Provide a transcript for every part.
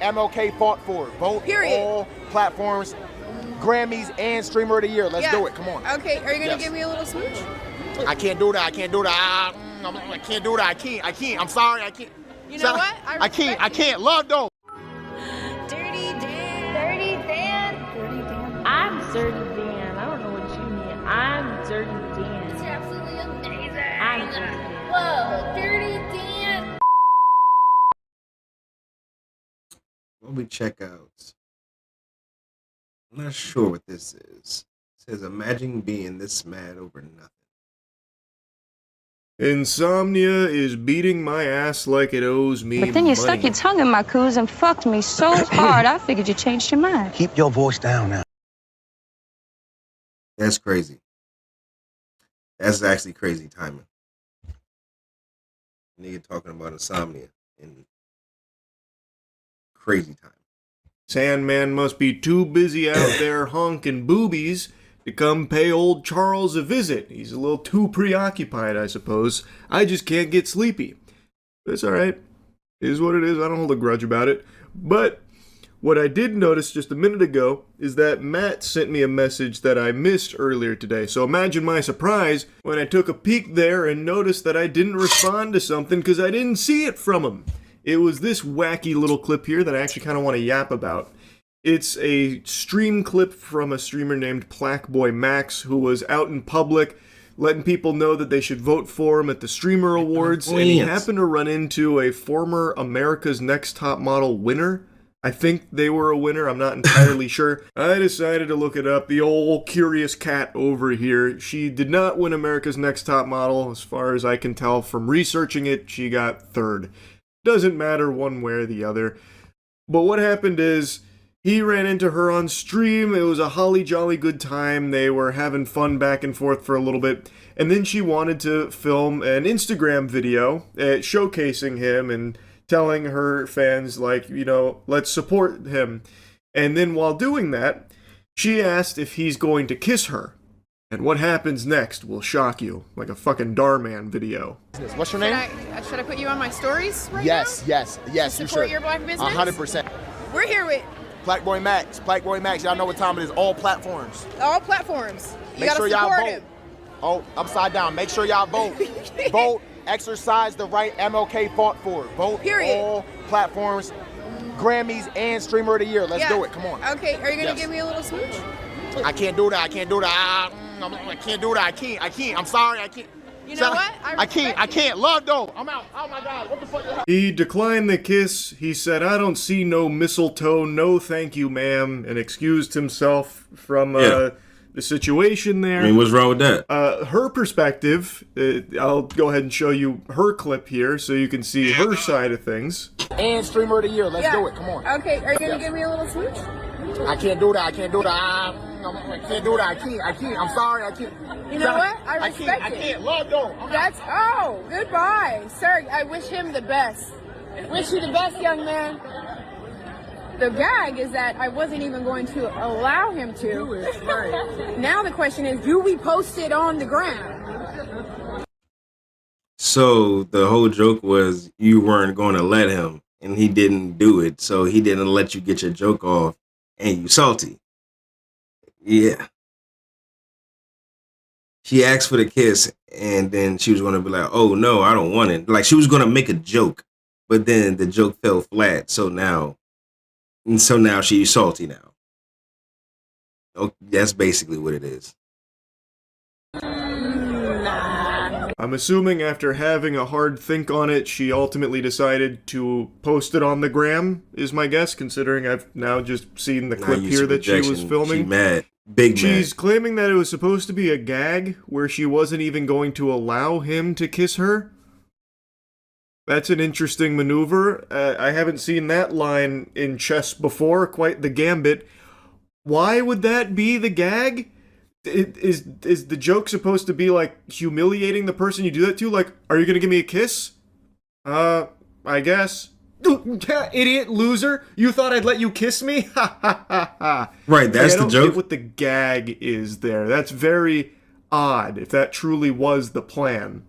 MLK fought for. Vote Period. all platforms, Grammys and Streamer of the Year. Let's do it. Come on. Okay, are you gonna give me a little smooch? I can't do that. I can't do that. I can't do that. I can't. I'm sorry. I can't. You know what? I can't. Love though. Dirty Dan. Dirty Dan. Dirty Dan. I'm Dirty Dan. I don't know what you mean. I'm Dirty Dan. It's absolutely amazing. I'm Dirty Dan. Whoa, Dirty Dan. What we check out? I'm not sure what this is. It says, imagine being this mad over nothing. Insomnia is beating my ass like it owes me But then you money. stuck your tongue in my coos and fucked me so hard, I figured you changed your mind. Keep your voice down now. That's crazy. That's actually crazy timing. Nigga talking about insomnia and crazy time. Sandman must be too busy out there honking boobies to come pay old Charles a visit. He's a little too preoccupied, I suppose. I just can't get sleepy. But it's alright. It is what it is. I don't hold a grudge about it. But what I did notice just a minute ago is that Matt sent me a message that I missed earlier today. So imagine my surprise when I took a peek there and noticed that I didn't respond to something because I didn't see it from him. It was this wacky little clip here that I actually kind of want to yap about. It's a stream clip from a streamer named Plaqueboy Max who was out in public letting people know that they should vote for him at the Streamer Awards, and he happened to run into a former America's Next Top Model winner. I think they were a winner, I'm not entirely sure. I decided to look it up. The old curious cat over here, she did not win America's Next Top Model. As far as I can tell from researching it, she got third. Doesn't matter one way or the other. But what happened is, he ran into her on stream. It was a holly jolly good time. They were having fun back and forth for a little bit. And then she wanted to film an Instagram video showcasing him and telling her fans, like, you know, let's support him. And then while doing that, she asked if he's going to kiss her. And what happens next will shock you, like a fucking Darman video. What's your name? Should I put you on my stories right Yes. now? You Support should. your black business? 100%. We're here with Plaqueboy Max. Plaqueboy Max. Y'all know what time it is. All platforms. all platforms. You Make gotta sure y'all support vote. him. Oh, upside down. Make sure y'all vote. Vote. Exercise the right MLK fought for. Vote Period. all platforms, Grammys and Streamer of the Year. Let's do it. Come on. Okay, are you gonna give me a little smooch? I can't do that. I can't do that. I can't do that. I can't. I'm sorry. I can't. You know what? I can't. Love though. I'm out. Oh my God. What the fuck? He declined the kiss. He said, I don't see no mistletoe. No thank you, ma'am. And excused himself from the situation there. I mean, what's wrong with that? Her perspective, I'll go ahead and show you her clip here so you can see her side of things. And Streamer of the Year. Let's do it. Come on. Okay, are you gonna give me a little smooch? I can't do that. I can't do that. I can't do that. I can't. I'm sorry. I can't. You know what? I respect I it. can't. Love though. Goodbye. Sir, I wish him the best. Wish you the best, young man. The gag is that I wasn't even going to allow him to. Now the question is, do we post it on the ground? So the whole joke was you weren't going to let him, and he didn't do it, so he didn't let you get your joke off, and you salty. Yeah. She asked for the kiss, and then she was going to be like, oh, no, I don't want it. Like, she was going to make a joke, but then the joke fell flat, so now she's salty now. Oh, that's basically what it is. I'm assuming after having a hard think on it, she ultimately decided to post it on the gram, is my guess, considering I've now just seen the clip here that she was filming. She mad. Big She's mad. claiming that it was supposed to be a gag where she wasn't even going to allow him to kiss her. That's an interesting maneuver. I haven't seen that line in chess before, quite the gambit. Why would that be the gag? Is the joke supposed to be like humiliating the person you do that to? Like, are you gonna give me a kiss? I guess. Idiot loser! You thought I'd let you kiss me? Ha ha ha ha! Right, that's the I don't joke. get what the gag is there. That's very odd. If that truly was the plan.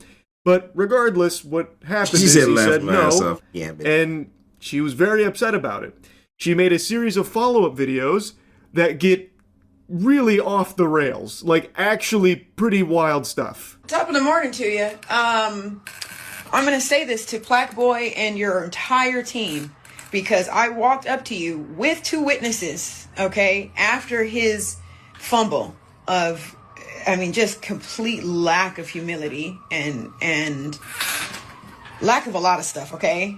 But regardless, what happened She is said, he laugh said my ass no, off. Gambit. and she was very upset about it. she made a series of follow-up videos that get really off the rails, like actually pretty wild stuff. Top of the morning to you. I'm gonna say this to Plaque Boy and your entire team because I walked up to you with 2 witnesses, okay, after his fumble of, I mean, just complete lack of humility and lack of a lot of stuff, okay?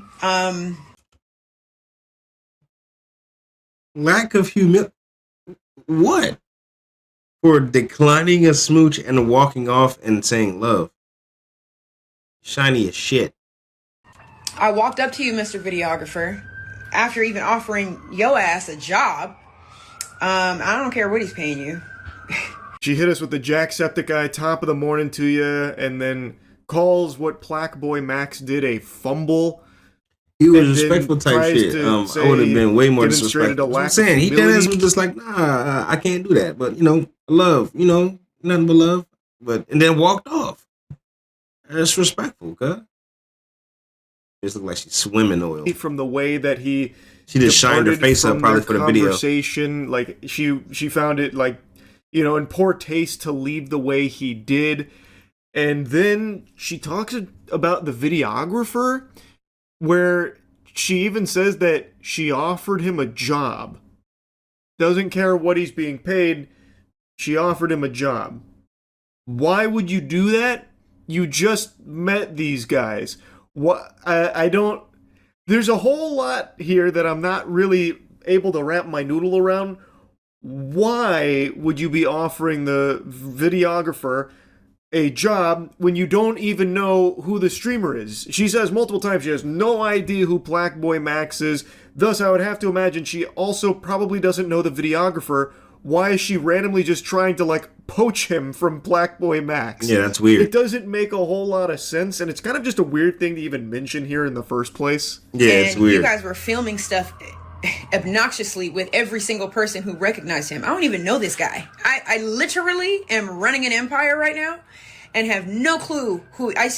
Lack of humility. What? For declining a smooch and walking off and saying love. Shiny as shit. I walked up to you, Mr. Videographer, after even offering yo ass a job. I don't care what he's paying you. She hit us with the Jacksepticeye top of the morning to you, and then calls what Plaque Boy Max did a fumble. He was respectful type shit. I would have been way more disrespectful. I'm saying he was just like, nah, I can't do that. But love, nothing but love. And then walked off. That's respectful, cuz. Just looked like she's swimming oil. From the way that she just shined her face up probably for the video. Conversation, like she found it like, in poor taste to leave the way he did. And then she talks about the videographer, where she even says that she offered him a job. Doesn't care what he's being paid. She offered him a job. Why would you do that? You just met these guys. What? I don't... There's a whole lot here that I'm not really able to wrap my noodle around. Why would you be offering the videographer a job when you don't even know who the streamer is? She says multiple times she has no idea who Plaque Boy Max is. Thus, I would have to imagine she also probably doesn't know the videographer. Why is she randomly just trying to, poach him from Plaque Boy Max? Yeah, that's weird. It doesn't make a whole lot of sense, and it's kind of just a weird thing to even mention here in the first place. Yeah, it's weird. You guys were filming stuff obnoxiously with every single person who recognized him. I don't even know this guy. I literally am running an empire right now and have no clue who... I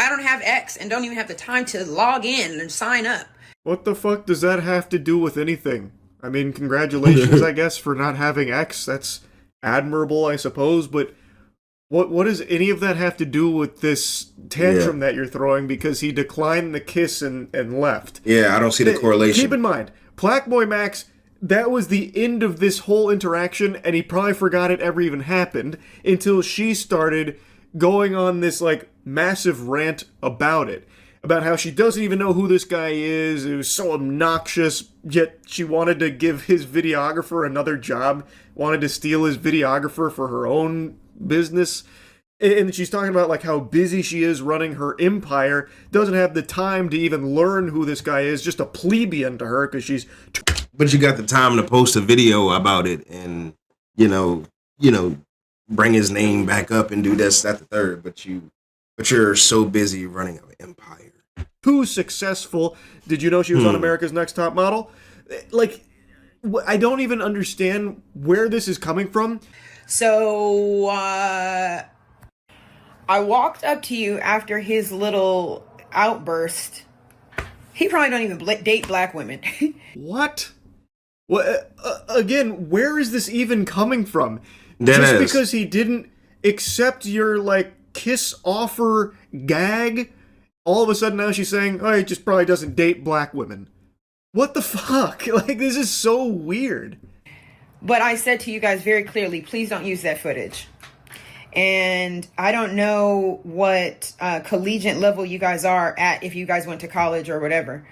don't have X and don't even have the time to log in and sign up. What the fuck does that have to do with anything? I mean, congratulations, I guess, for not having X. That's admirable, I suppose, but what does any of that have to do with this tantrum that you're throwing because he declined the kiss and left? Yeah, I don't see the correlation. Keep in mind, Plaque Boy Max, that was the end of this whole interaction, and he probably forgot it ever even happened until she started going on this, massive rant about it. About how she doesn't even know who this guy is. It was so obnoxious, yet she wanted to give his videographer another job, wanted to steal his videographer for her own business. And she's talking about how busy she is running her empire, doesn't have the time to even learn who this guy is, just a plebeian to her because she's... But you got the time to post a video about it and, bring his name back up and do this, that, the third, but you're so busy running an empire. Too successful. Did you know she was on America's Next Top Model? I don't even understand where this is coming from. So, I walked up to you after his little outburst. He probably don't even date black women. What? Again, where is this even coming from? Just because he didn't accept your, kiss offer gag, all of a sudden now she's saying, oh, he just probably doesn't date black women. What the fuck? This is so weird. But I said to you guys very clearly, please don't use that footage. And I don't know what collegiate level you guys are at, if you guys went to college or whatever.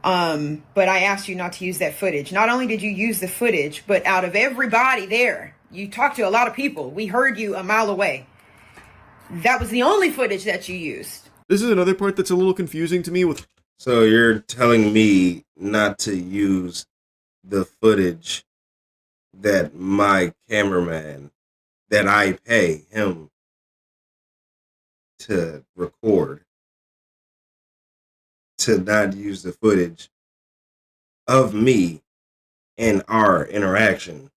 But I asked you not to use that footage. Not only did you use the footage, but out of everybody there, you talked to a lot of people. We heard you a mile away. That was the only footage that you used. This is another part that's a little confusing to me with... So you're telling me not to use the footage that my cameraman, that I pay him to record, to not use the footage of me and our interaction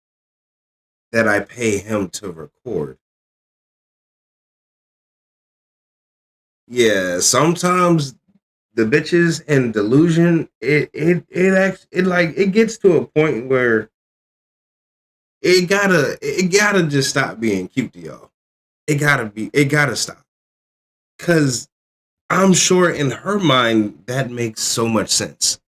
that I pay him to record. Yeah, sometimes the bitches and delusion, it gets to a point where it gotta just stop being cute to y'all. It gotta stop. Cause I'm sure in her mind that makes so much sense.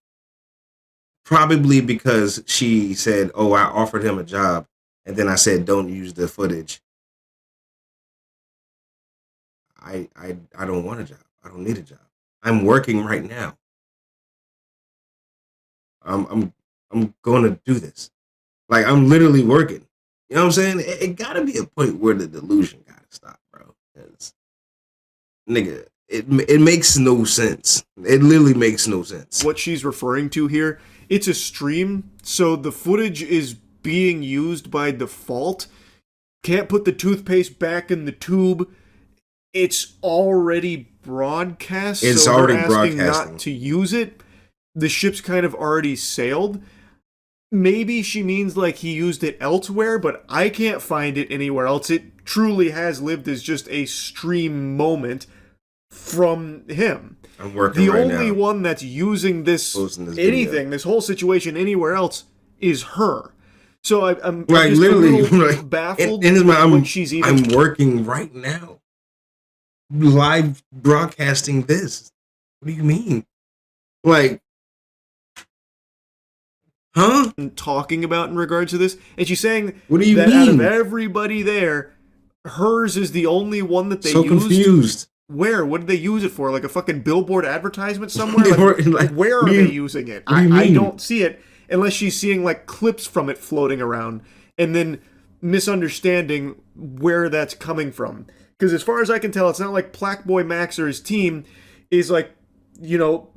Probably because she said, "Oh, I offered him a job," and then I said, "Don't use the footage." I don't want a job. I don't need a job. I'm working right now. I'm going to do this. Like I'm literally working. You know what I'm saying? It gotta be a point where the delusion gotta stop, bro. 'Cause, nigga, it makes no sense. It literally makes no sense. What she's referring to here, it's a stream, so the footage is being used by default. Can't put the toothpaste back in the tube. It's already broadcast. It's so already they're asking broadcasting. not to use it. The ship's kind of already sailed. Maybe she means like he used it elsewhere, but I can't find it anywhere else. It truly has lived as just a stream moment from him. I'm working The right only now. one that's using this Posting this anything, video. this whole situation anywhere else is her. So I'm Like just literally, a little like, baffled and with what she's even. I'm working right now, live broadcasting this. What do you mean? Like, huh? talking about in regards to this, and she's saying What do you that out of mean? everybody there, hers is the only one that they So used. confused. Where? What did they use it for? Like a fucking billboard advertisement somewhere? Like, where are what do they you- using it? what do you I mean? don't see it unless she's seeing like clips from it floating around and then misunderstanding where that's coming from. Because as far as I can tell, it's not like Plaqueboy Max or his team is like,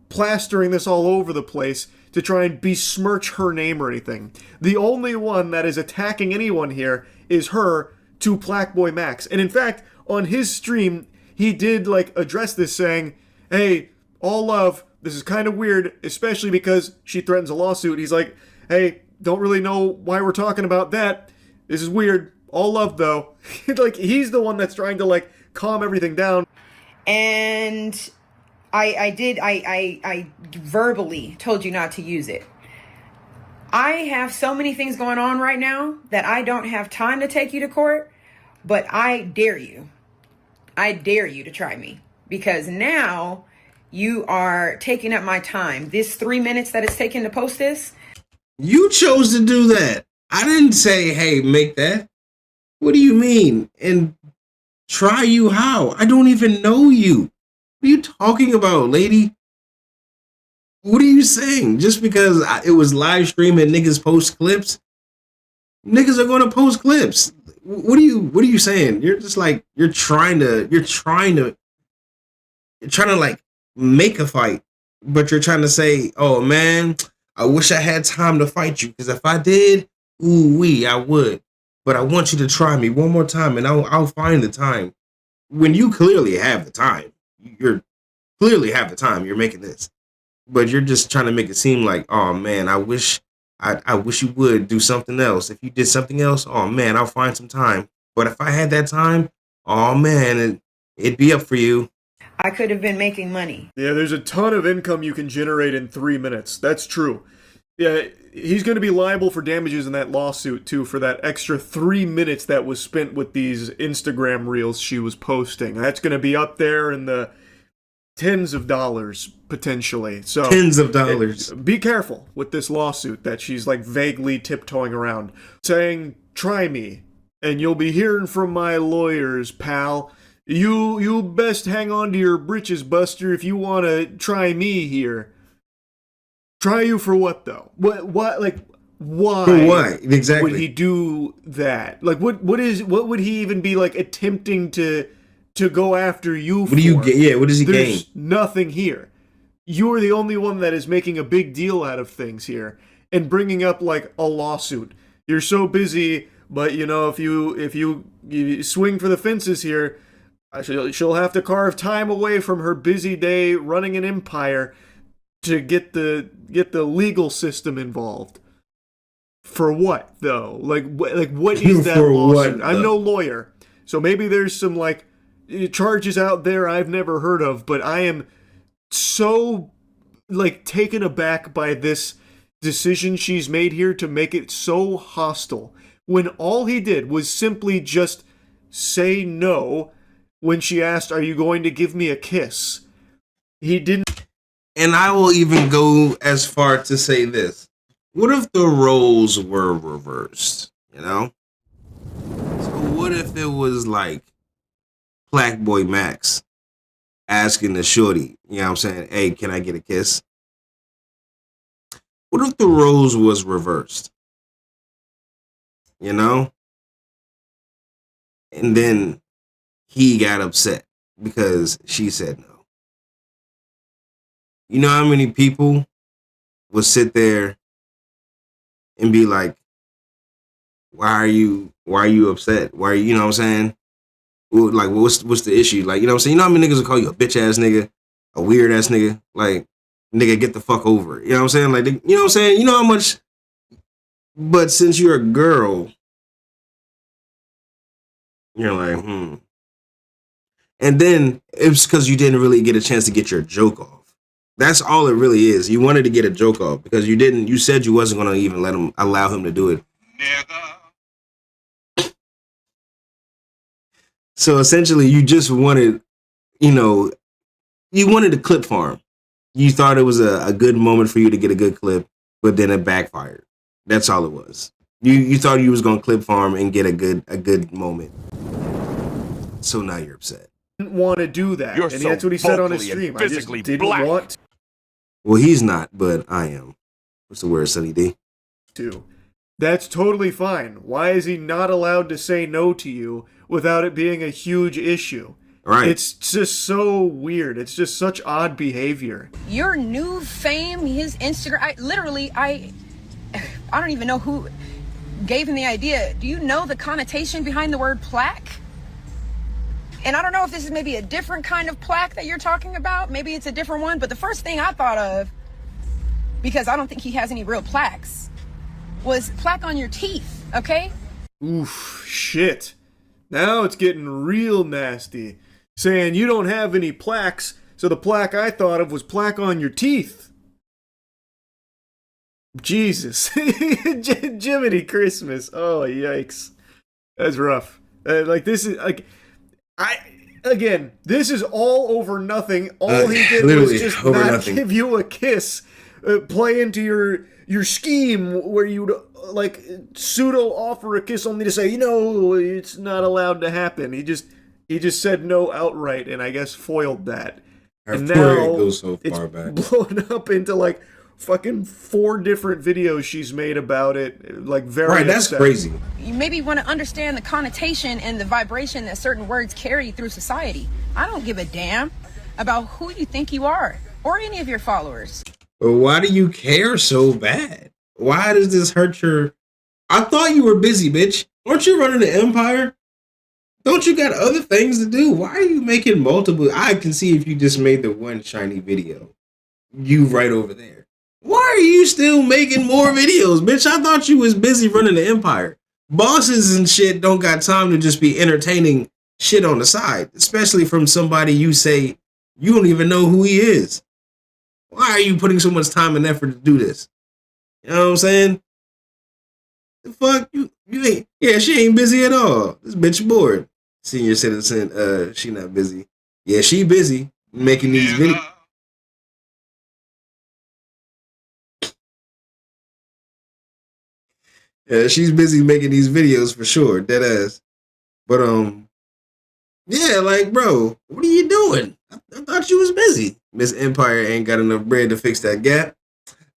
plastering this all over the place to try and besmirch her name or anything. The only one that is attacking anyone here is her to Plaqueboy Max. And in fact, on his stream, he did like address this saying, "Hey, all love, this is kind of weird, especially because she threatens a lawsuit." He's like, "Hey, don't really know why we're talking about that. This is weird. All love though." Like he's the one that's trying to like calm everything down. And I verbally told you not to use it. I have so many things going on right now that I don't have time to take you to court, but I dare you. I dare you to try me, because now you are taking up my time. This 3 minutes that it's taken to post this. You chose to do that. I didn't say, "Hey, make that." What do you mean? And try you how? I don't even know you. What are you talking about, lady? What are you saying? Just because it was live stream and niggas post clips, niggas are going to post clips. What are you saying? You're just like you're trying to like make a fight, but you're trying to say, "Oh man, I wish I had time to fight you, because if I did, ooh wee, I would. But I want you to try me one more time, and I'll find the time." When you clearly have the time, you're making this, but you're just trying to make it seem like, "Oh man, I wish you would do something else. If you did something else, oh man, I'll find some time. But if I had that time, oh man, it'd be up for you." I could have been making money. Yeah, there's a ton of income you can generate in 3 minutes. That's true. Yeah, he's going to be liable for damages in that lawsuit, too, for that extra 3 minutes that was spent with these Instagram reels she was posting. That's going to be up there in the tens of dollars, potentially. So Tens of dollars. Be careful with this lawsuit that she's, like, vaguely tiptoeing around. Saying, "Try me, and you'll be hearing from my lawyers, pal. You best hang on to your britches, Buster, if you want to try me here." Try you for what, though? What like, why? For what? Exactly. Would he do that? Like, what would he even be, like, attempting to go after you for? What do you get? Yeah, what does he There's gain? nothing here. You're the only one that is making a big deal out of things here and bringing up, like, a lawsuit. You're so busy, but, if you swing for the fences here, she'll have to carve time away from her busy day running an empire to get the legal system involved. For what, though? Like what is that For lawsuit? what, I'm though? no lawyer, so maybe there's some, like, charges out there I've never heard of, but I am so, like, taken aback by this decision she's made here to make it so hostile, when all he did was simply just say no when she asked, "Are you going to give me a kiss?" He didn't. And I will even go as far to say this. What if the roles were reversed? You know? So what if it was like Black Boy Max asking the shorty, you know what I'm saying, "Hey, can I get a kiss?" What if the roles was reversed? You know? And then he got upset because she said no. You know how many people would sit there and be like, why are you upset? Why are you know what I'm saying? Well, like, what's the issue? Like, you know what I'm saying? You know how many niggas will call you a bitch ass nigga, a weird ass nigga? Like, nigga, get the fuck over it. You know what I'm saying? Like, you know what I'm saying? You know how much, but since you're a girl, you're like, And then it's because you didn't really get a chance to get your joke off. That's all it really is. You wanted to get a joke off because you said you wasn't going to even allow him to do it. So essentially you just wanted, you wanted a clip farm. You thought it was a good moment for you to get a good clip, but then it backfired. That's all it was. You thought you was going to clip farm and get a good moment. So now you're upset. Didn't want to do that. You're and so that's what he said on his vocally stream. and I just physically didn't black. want Well, he's not, but I am. What's the word, Sunny D? to. That's totally fine. Why is he not allowed to say no to you without it being a huge issue? Right. It's just so weird. It's just such odd behavior. Your new fame, his Instagram, I don't even know who gave him the idea. Do you know the connotation behind the word plaque? And I don't know if this is maybe a different kind of plaque that you're talking about. Maybe it's a different one. But the first thing I thought of, because I don't think he has any real plaques, was plaque on your teeth, okay? Oof, shit. Now it's getting real nasty. Saying you don't have any plaques, so the plaque I thought of was plaque on your teeth. Jesus. Jiminy Christmas. Oh, yikes. That's rough. This is, this is all over nothing. All he did was just not nothing. give you a kiss. Play into your scheme where you'd pseudo offer a kiss only to say, it's not allowed to happen. He just said no outright, and I guess foiled that. And now it goes so far it's back. blown up into fucking 4 different videos she's made about it. Very right. That's upset. crazy. You maybe want to understand the connotation and the vibration that certain words carry through society. I don't give a damn about who you think you are or any of your followers. But why do you care so bad? Why does this hurt your... I thought you were busy, bitch. Aren't you running the empire? Don't you got other things to do? Why are you making multiple... I can see if you just made the one shiny video. You right over there. Why are you still making more videos, bitch? I thought you was busy running the empire. Bosses and shit don't got time to just be entertaining shit on the side. Especially from somebody you say you don't even know who he is. Why are you putting so much time and effort to do this? You know what I'm saying? The fuck? You ain't... Yeah, she ain't busy at all. This bitch bored. Senior citizen, she not busy. Yeah, she busy making these videos. Yeah, she's busy making these videos for sure, dead ass. But yeah, bro, what are you doing? I thought you was busy. Miss Empire ain't got enough bread to fix that gap.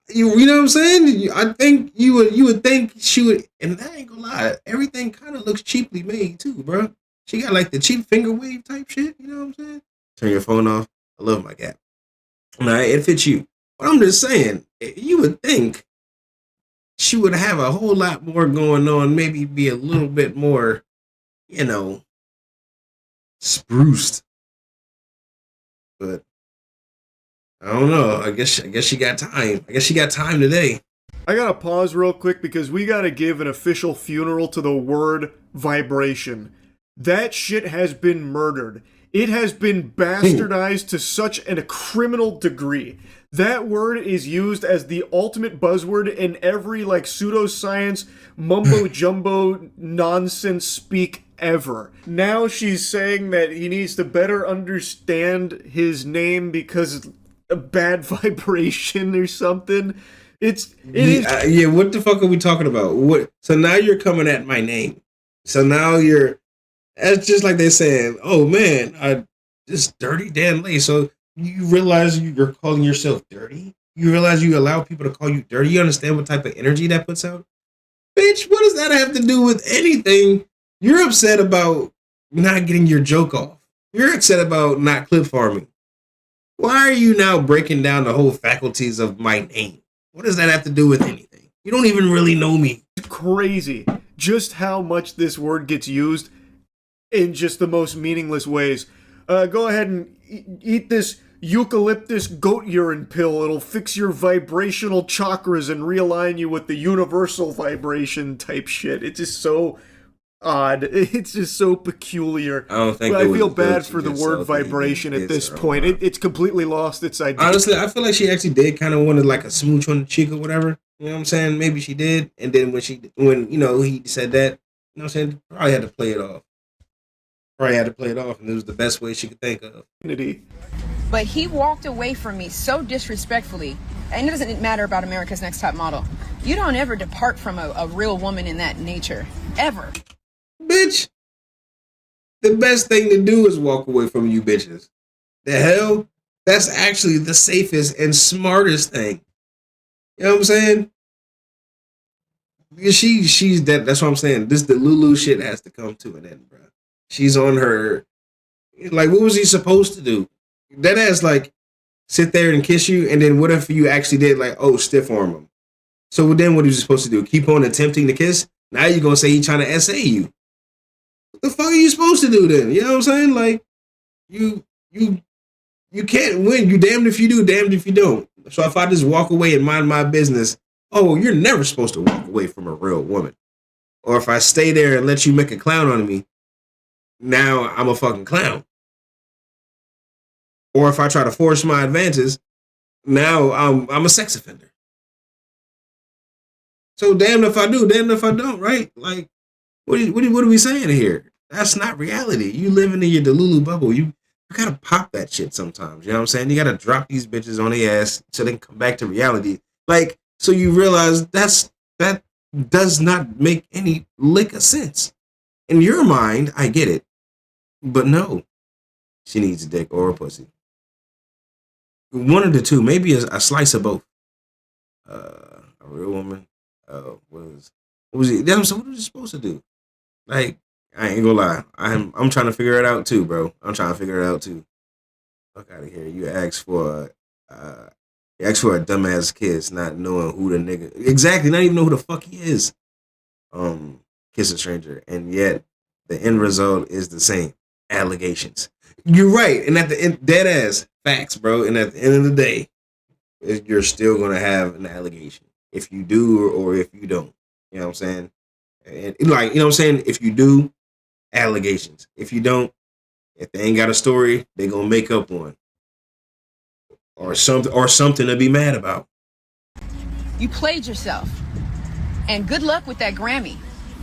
You know what I'm saying? I think you would think she would, and I ain't gonna lie, everything kind of looks cheaply made too, bro. She got the cheap finger wave type shit. You know what I'm saying? Turn your phone off. I love my gap. Nah, it fits you. But I'm just saying, you would think she would have a whole lot more going on, maybe be a little bit more, spruced. But I don't know. I guess she got time. I guess she got time today. I gotta pause real quick because we gotta give an official funeral to the word vibration. That shit has been murdered. It has been bastardized to such a criminal degree. That word is used as the ultimate buzzword in every like pseudoscience, mumbo jumbo nonsense speak ever. Now she's saying that he needs to better understand his name because a bad vibration or something. It is. Yeah, what the fuck are we talking about? What? So now you're coming at my name. So now you're. That's just like they're saying, "Oh man, this dirty Dan Lay." So you realize you're calling yourself dirty. You realize you allow people to call you dirty. You understand what type of energy that puts out, bitch. What does that have to do with anything? You're upset about not getting your joke off. You're upset about not clip farming. Why are you now breaking down the whole faculties of my name? What does that have to do with anything? You don't even really know me. It's crazy just how much this word gets used in just the most meaningless ways. Go ahead and eat this eucalyptus goat urine pill. It'll fix your vibrational chakras and realign you with the universal vibration type shit. It's just so odd. It's just so peculiar. I don't think I feel bad for the word vibration at this point. It's completely lost its idea. Honestly, I feel like she actually did kind of wanted like a smooch on the cheek or whatever. You know what I'm saying? Maybe she did. And then when you know he said that, you know what I'm saying? Probably had to play it off. And it was the best way she could think of. But he walked away from me so disrespectfully. And it doesn't matter about America's Next Top Model. You don't ever depart from a real woman in that nature. Ever. Bitch, the best thing to do is walk away from you bitches. The hell? That's actually the safest and smartest thing. You know what I'm saying? She's that. That's what I'm saying. The Lulu shit has to come to an end, bro. She's on her. Like, what was he supposed to do? That ass, like, sit there and kiss you, and then what if you actually did, like, stiff arm him? So then what are you supposed to do? Keep on attempting to kiss? Now you're gonna say he's trying to essay you. What the fuck are you supposed to do then? You know what I'm saying? Like, you can't win. You damned if you do, damned if you don't. So if I just walk away and mind my business, you're never supposed to walk away from a real woman. Or if I stay there and let you make a clown on me, now I'm a fucking clown. Or if I try to force my advances, now I'm a sex offender. So damned if I do, damned if I don't, right? Like, what are we saying here? That's not reality. You living in your Delulu bubble. You gotta pop that shit sometimes. You know what I'm saying? You gotta drop these bitches on their ass so they can come back to reality. Like, so you realize that does not make any lick of sense. In your mind, I get it. But no. She needs a dick or a pussy. One of the two, maybe a slice of both. A real woman. What was it? So what was he supposed to do? Like, I ain't gonna lie. I'm trying to figure it out too, bro. I'm trying to figure it out too. Fuck out of here. You asked for a dumbass kiss, not knowing who the nigga exactly, not even know who the fuck he is. Kiss a stranger, and yet the end result is the same. Allegations. You're right, and at the end, dead ass facts, bro. And at the end of the day, you're still gonna have an allegation if you do or if you don't. You know what I'm saying? And like, you know what I'm saying? If you do, allegations. If you don't, if they ain't got a story, they gonna make up one. Or something to be mad about. You played yourself. And good luck with that Grammy.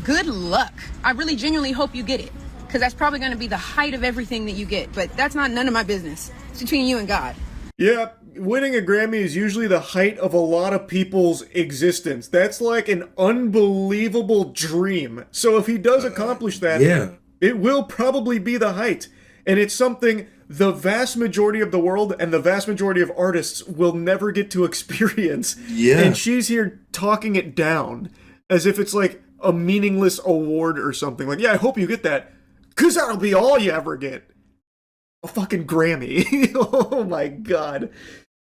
Good luck. I really genuinely hope you get it. Because that's probably going to be the height of everything that you get. But that's not none of my business. It's between you and God. Yeah, winning a Grammy is usually the height of a lot of people's existence. That's like an unbelievable dream. So if he does accomplish that, it will probably be the height. And it's something the vast majority of the world and the vast majority of artists will never get to experience. Yeah. And she's here talking it down as if it's like a meaningless award or something. Like, yeah, I hope you get that. Because that'll be all you ever get. A fucking Grammy. Oh my god.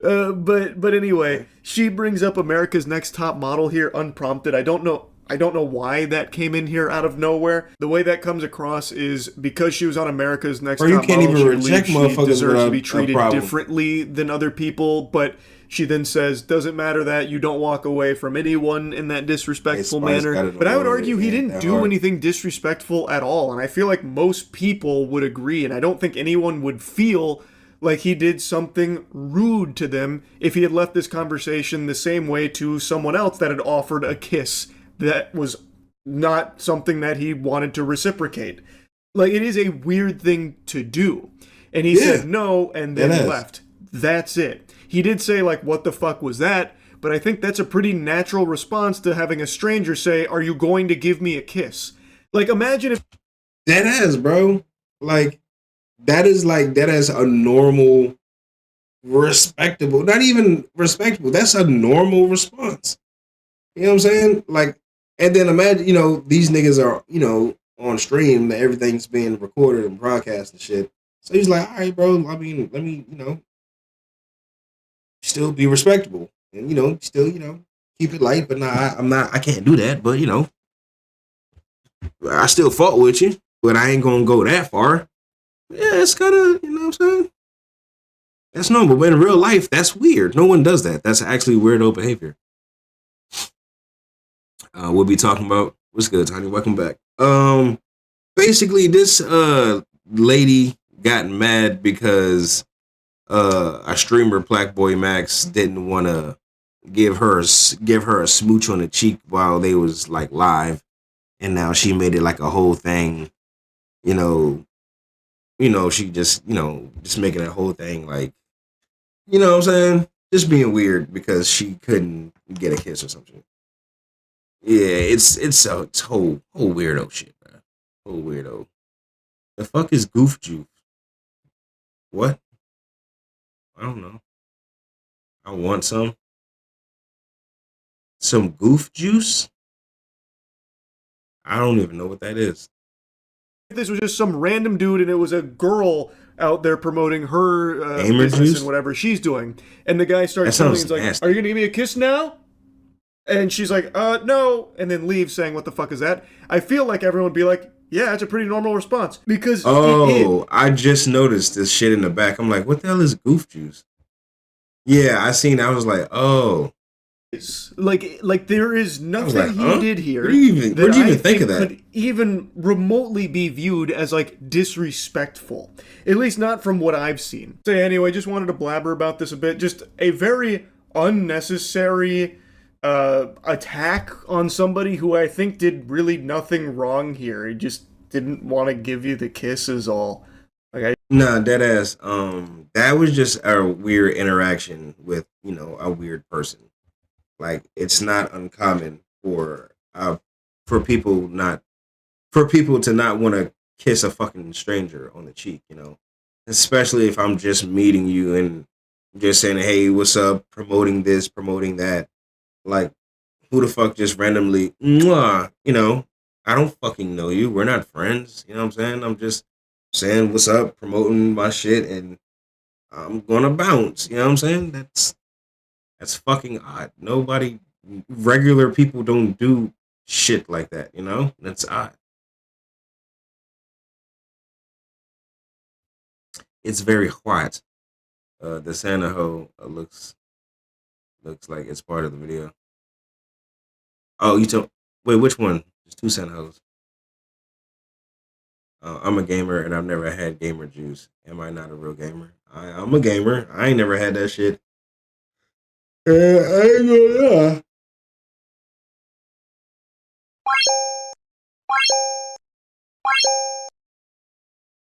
But anyway, she brings up America's Next Top Model here unprompted. I don't know I don't know why that came in here out of nowhere. The way that comes across is because she was on America's Next Bro, you Top can't Model, even she reject believes she motherfuckers deserves without to be a treated problem. differently than other people, but she then says, doesn't matter that you don't walk away from anyone in that disrespectful Spice got manner. it But I would away, argue he it ain't didn't that do hard. anything disrespectful at all, and I feel like most people would agree, and I don't think anyone would feel like he did something rude to them if he had left this conversation the same way to someone else that had offered a kiss that was not something that he wanted to reciprocate. Like, it is a weird thing to do. And he said no and then left. That's it. He did say, like, what the fuck was that? But I think that's a pretty natural response to having a stranger say, are you going to give me a kiss? Like, imagine if... That is, bro. That is a normal, respectable, not even respectable. That's a normal response. You know what I'm saying? And then imagine, these niggas are, on stream, that everything's being recorded and broadcast and shit. So he's like, all right, bro, I mean, let me, still be respectable and, still, keep it light, but I can't do that, but, I still fought with you, but I ain't gonna go that far. Yeah, it's kind of, you know what I'm saying? That's normal, but in real life, that's weird. No one does that. That's actually weirdo behavior. We'll be talking about, what's good, Tiny? Welcome back. Basically, this lady got mad because a streamer, Black Boy Max, didn't want to give her a smooch on the cheek while they was like live, and now she made it like a whole thing. She just making that whole thing like, you know what I'm saying? Just being weird because she couldn't get a kiss or something. Yeah, it's whole weirdo shit, man. Whole weirdo. The fuck is goof juice? What? I don't know. I want some goof juice. I don't even know what that is. this was just some random dude and it was a girl out there promoting her business juice? and whatever she's doing, and the guy starts That telling me, sounds he's like, nasty. are you gonna give me a kiss now? And she's like, no, and then leaves saying, what the fuck is that? I feel like everyone would be like, yeah, that's a pretty normal response, because I just noticed this shit in the back. I'm like, what the hell is goof juice? Yeah, I seen. I was like, oh, like there is nothing he did here. What do you even think of that? Could even remotely be viewed as like disrespectful, at least not from what I've seen. So anyway, just wanted to blabber about this a bit. Just a very unnecessary attack on somebody who I think did really nothing wrong here. He just didn't want to give you the kiss is all. Nah, dead ass. That was just a weird interaction with, a weird person. Like, it's not uncommon for people to not want to kiss a fucking stranger on the cheek, especially if I'm just meeting you and just saying, hey, what's up, promoting this, promoting that. Like, who the fuck just randomly, mwah, I don't fucking know you. We're not friends. You know what I'm saying? I'm just saying what's up, promoting my shit, and I'm gonna bounce. You know what I'm saying? That's fucking odd. Regular people don't do shit like that, That's odd. It's very quiet. The Santa Ho looks like it's part of the video. Oh, wait, which one? There's two Santa Ho's. I'm a gamer and I've never had gamer juice. Am I not a real gamer? I'm a gamer. I ain't never had that shit. I ain't gonna lie.